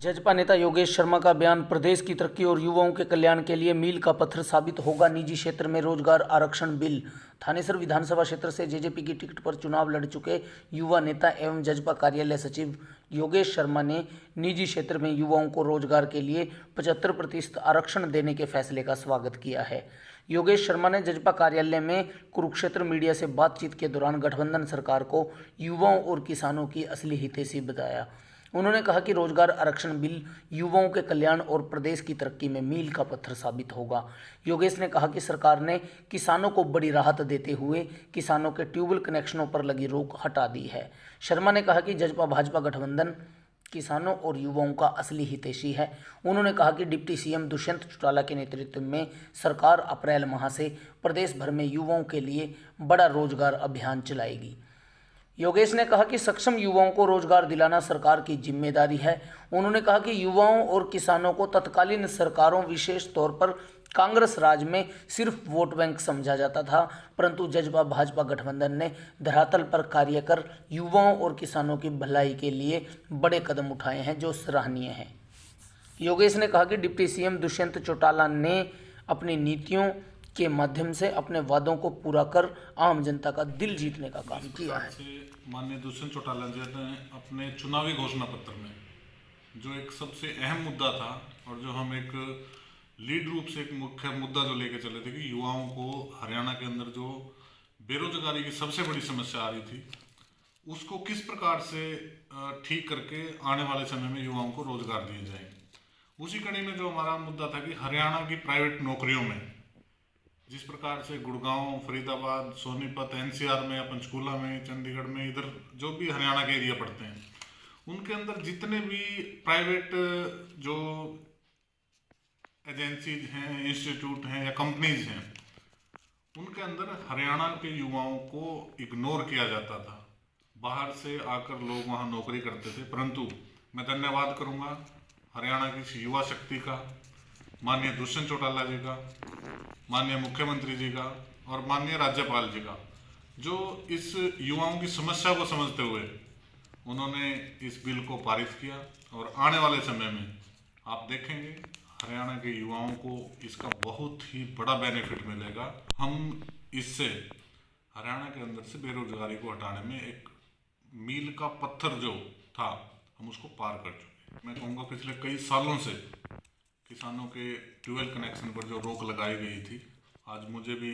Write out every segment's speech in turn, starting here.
जजपा नेता योगेश शर्मा का बयान प्रदेश की तरक्की और युवाओं के कल्याण के लिए मील का पत्थर साबित होगा। निजी क्षेत्र में रोजगार आरक्षण बिल। थानेसर विधानसभा क्षेत्र से जेजेपी की टिकट पर चुनाव लड़ चुके युवा नेता एवं जजपा कार्यालय सचिव योगेश शर्मा ने निजी क्षेत्र में युवाओं को रोजगार के लिए 75% आरक्षण देने के फैसले का स्वागत किया है। योगेश शर्मा ने जजपा कार्यालय में कुरुक्षेत्र मीडिया से बातचीत के दौरान गठबंधन सरकार को युवाओं और किसानों की असली हितैषी बताया। उन्होंने कहा कि रोजगार आरक्षण बिल युवाओं के कल्याण और प्रदेश की तरक्की में मील का पत्थर साबित होगा। योगेश ने कहा कि सरकार ने किसानों को बड़ी राहत देते हुए किसानों के ट्यूबवेल कनेक्शनों पर लगी रोक हटा दी है। शर्मा ने कहा कि जजपा भाजपा गठबंधन किसानों और युवाओं का असली हितैषी है। उन्होंने कहा कि डिप्टी सीएम दुष्यंत चौटाला के नेतृत्व में सरकार अप्रैल माह से प्रदेश भर में युवाओं के लिए बड़ा रोजगार अभियान चलाएगी। योगेश ने कहा कि सक्षम युवाओं को रोजगार दिलाना सरकार की जिम्मेदारी है। उन्होंने कहा कि युवाओं और किसानों को तत्कालीन सरकारों, विशेष तौर पर कांग्रेस राज में सिर्फ वोट बैंक समझा जाता था, परंतु जजपा भाजपा गठबंधन ने धरातल पर कार्य कर युवाओं और किसानों की भलाई के लिए बड़े कदम उठाए हैं, जो सराहनीय है। योगेश ने कहा कि डिप्टी सीएम दुष्यंत चौटाला ने अपनी नीतियों के माध्यम से अपने वादों को पूरा कर आम जनता का दिल जीतने का काम किया है। माननीय दुष्यंत चौटाला जी ने अपने चुनावी घोषणा पत्र में जो एक सबसे अहम मुद्दा था और जो हम एक लीड रूप से एक मुख्य मुद्दा जो लेके चले थे कि युवाओं को हरियाणा के अंदर जो बेरोजगारी की सबसे बड़ी समस्या आ रही थी, उसको किस प्रकार से ठीक करके आने वाले समय में युवाओं को रोजगार दिए जाएंगे। उसी कड़ी में जो हमारा मुद्दा था कि हरियाणा की प्राइवेट नौकरियों में जिस प्रकार से गुड़गांव, फरीदाबाद, सोनीपत, एनसीआर में या पंचकूला में, चंडीगढ़ में, इधर जो भी हरियाणा के एरिया पड़ते हैं, उनके अंदर जितने भी प्राइवेट जो एजेंसीज हैं, इंस्टीट्यूट हैं या कंपनीज हैं, उनके अंदर हरियाणा के युवाओं को इग्नोर किया जाता था। बाहर से आकर लोग वहाँ नौकरी करते थे। परंतु मैं धन्यवाद करूँगा हरियाणा की युवा शक्ति का, माननीय दुष्यंत चौटाला जी का, माननीय मुख्यमंत्री जी का और माननीय राज्यपाल जी का, जो इस युवाओं की समस्या को समझते हुए उन्होंने इस बिल को पारित किया। और आने वाले समय में आप देखेंगे हरियाणा के युवाओं को इसका बहुत ही बड़ा बेनिफिट मिलेगा। हम इससे हरियाणा के अंदर से बेरोजगारी को हटाने में एक मील का पत्थर जो था, हम उसको पार कर चुके। मैं कहूँगा पिछले कई सालों से किसानों के ट्यूबवेल कनेक्शन पर जो रोक लगाई गई थी, आज मुझे भी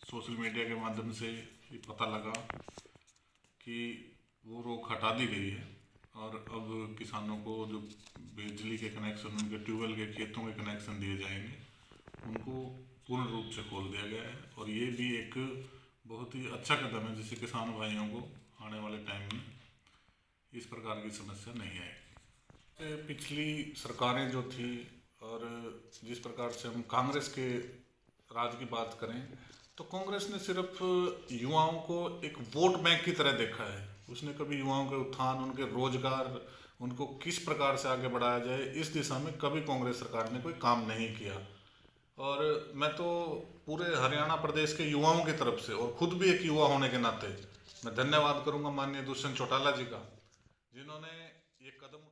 सोशल मीडिया के माध्यम से ये पता लगा कि वो रोक हटा दी गई है और अब किसानों को जो बिजली के कनेक्शन, उनके ट्यूबवेल के खेतों के कनेक्शन दिए जाएंगे, उनको पूर्ण रूप से खोल दिया गया है। और ये भी एक बहुत ही अच्छा कदम है जिससे किसान भाइयों को आने वाले टाइम में इस प्रकार की समस्या नहीं आएगी। पिछली सरकारें जो थी और जिस प्रकार से हम कांग्रेस के राज की बात करें तो कांग्रेस ने सिर्फ युवाओं को एक वोट बैंक की तरह देखा है। उसने कभी युवाओं के उत्थान, उनके रोजगार, उनको किस प्रकार से आगे बढ़ाया जाए, इस दिशा में कभी कांग्रेस सरकार ने कोई काम नहीं किया। और मैं तो पूरे हरियाणा प्रदेश के युवाओं की तरफ से और खुद भी एक युवा होने के नाते मैं धन्यवाद करूंगा माननीय दुष्यंत चौटाला जी का, जिन्होंने ये कदम